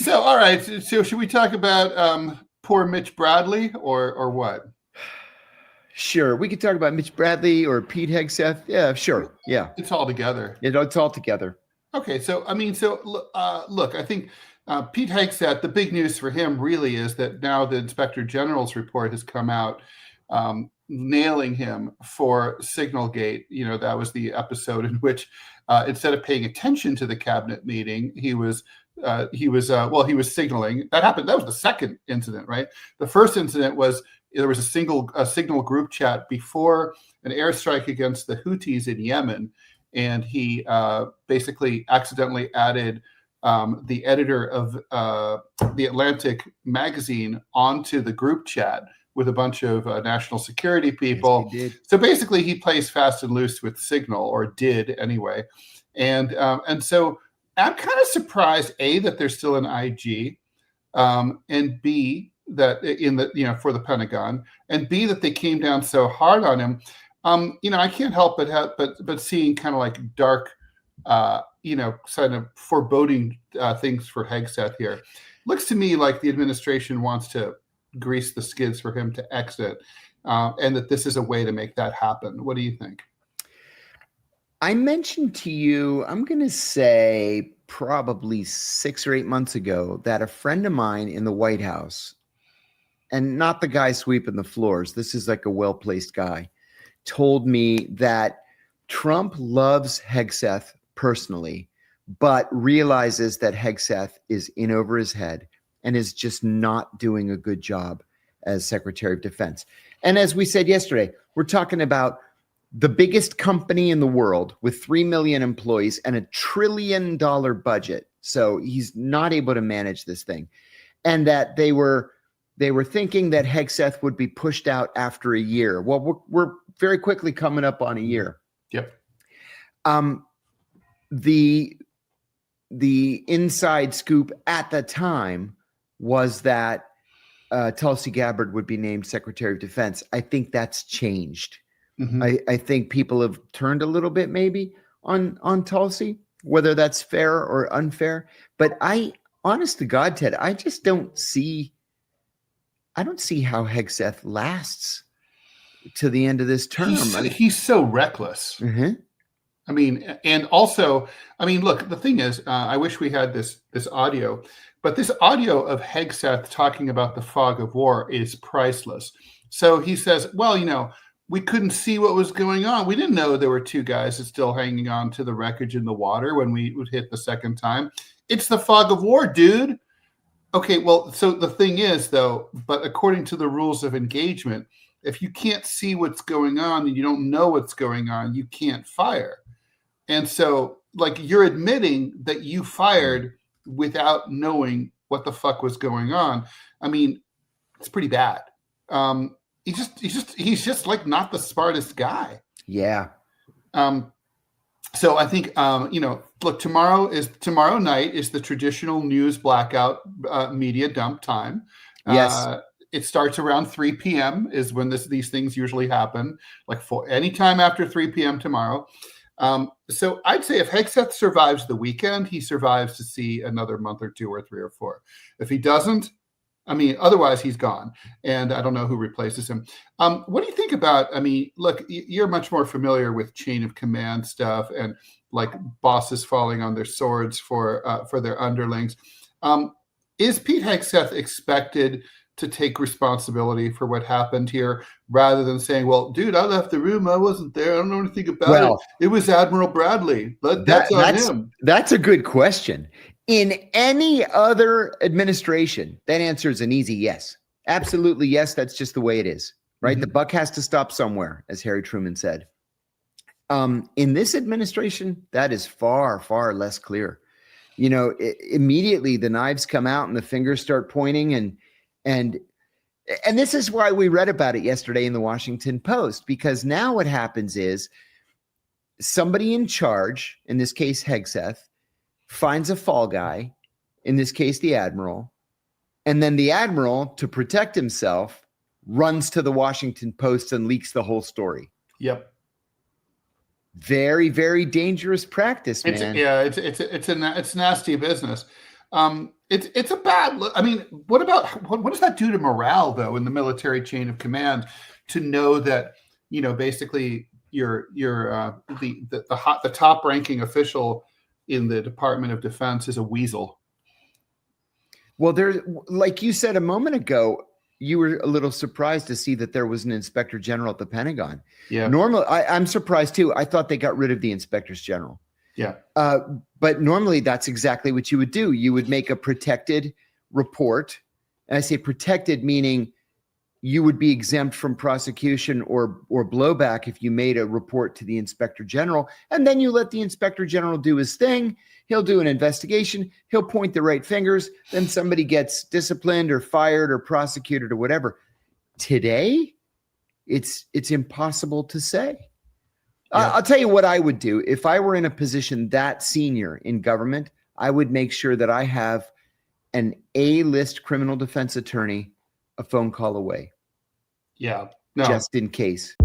So, all right. So, should we talk about poor Mitch Bradley or what? Sure. We could talk about Mitch Bradley or Pete Hegseth. Yeah, sure. Yeah. It's all together. It's all together. Okay. So, look, I think Pete Hegseth, the big news for him really is that now the Inspector General's report has come out nailing him for Signalgate. You know, that was the episode in which instead of paying attention to the cabinet meeting, he was signaling. That happened. That was the second incident, right? The first incident was there was a signal group chat before an airstrike against the Houthis in Yemen, and he basically accidentally added the editor of the Atlantic magazine onto the group chat with a bunch of national security people. Yes, so basically, he plays fast and loose with Signal, or did anyway, and so I'm kind of surprised, A, that there's still an IG, and B, that for the Pentagon, and B, that they came down so hard on him. I can't help but seeing kind of like dark, kind of foreboding things for Hegseth here. Looks to me like the administration wants to grease the skids for him to exit, and that this is a way to make that happen. What do you think? I mentioned to you, I'm going to say probably 6 or 8 months ago, that a friend of mine in the White House, and not the guy sweeping the floors, this is like a well-placed guy, told me that Trump loves Hegseth personally, but realizes that Hegseth is in over his head and is just not doing a good job as Secretary of Defense. And as we said yesterday, we're talking about the biggest company in the world with 3 million employees and $1 trillion budget. So he's not able to manage this thing. And that they were thinking that Hegseth would be pushed out after a year. Well, we're very quickly coming up on a year. Yep. The inside scoop at the time was that Tulsi Gabbard would be named Secretary of Defense. I think that's changed. Mm-hmm. I think people have turned a little bit maybe on Tulsi, whether that's fair or unfair. But honest to God, Ted, I don't see how Hegseth lasts to the end of this term. He's so reckless. Mm-hmm. I mean, and also, look, the thing is, I wish we had this audio, but this audio of Hegseth talking about the fog of war is priceless. So he says, well, we couldn't see what was going on. We didn't know there were two guys still hanging on to the wreckage in the water when we would hit the second time. It's the fog of war, dude. Okay, well, so the thing is, though, but according to the rules of engagement, if you can't see what's going on and you don't know what's going on, you can't fire. And so, like, you're admitting that you fired without knowing what the fuck was going on. I mean, it's pretty bad. He's just like not the smartest guy. Yeah. So I think look, tomorrow night is the traditional news blackout media dump time. Yes. It starts around 3 p.m. is when these things usually happen, like for any time after 3 p.m. tomorrow. So I'd say if Hegseth survives the weekend, he survives to see another month or 2 or 3 or 4. If he doesn't, otherwise he's gone, and I don't know who replaces him. What do you think about, look, you're much more familiar with chain of command stuff and like bosses falling on their swords for their underlings. Is Pete Hegseth expected to take responsibility for what happened here rather than saying, well, dude, I left the room. I wasn't there. I don't know anything about it. It was Admiral Bradley. That's on him. That's a good question. In any other administration, that answer is an easy yes. Absolutely yes. That's just the way it is, right? Mm-hmm. The buck has to stop somewhere, as Harry Truman said. In this administration, that is far, far less clear. Immediately the knives come out and the fingers start pointing, and this is why we read about it yesterday in the Washington Post, because now what happens is somebody in charge, in this case Hegseth, finds a fall guy, in this case the Admiral, and then the Admiral, to protect himself, runs to the Washington Post and leaks the whole story. Yep. Very, very dangerous practice, man. It's nasty business. It's a bad look. I mean, what does that do to morale though in the military chain of command to know that, basically the top ranking official in the Department of Defense is a weasel? Well, like you said a moment ago, you were a little surprised to see that there was an inspector general at the Pentagon. Yeah. Normally, I'm surprised too. I thought they got rid of the inspectors general. Yeah. But normally that's exactly what you would do. You would make a protected report. And I say protected, meaning you would be exempt from prosecution or blowback if you made a report to the inspector general. And then you let the inspector general do his thing. He'll do an investigation. He'll point the right fingers. Then somebody gets disciplined or fired or prosecuted or whatever. Today, it's impossible to say. Yeah. I'll tell you what I would do. If I were in a position that senior in government, I would make sure that I have an A-list criminal defense attorney a phone call away. Yeah. No. Just in case.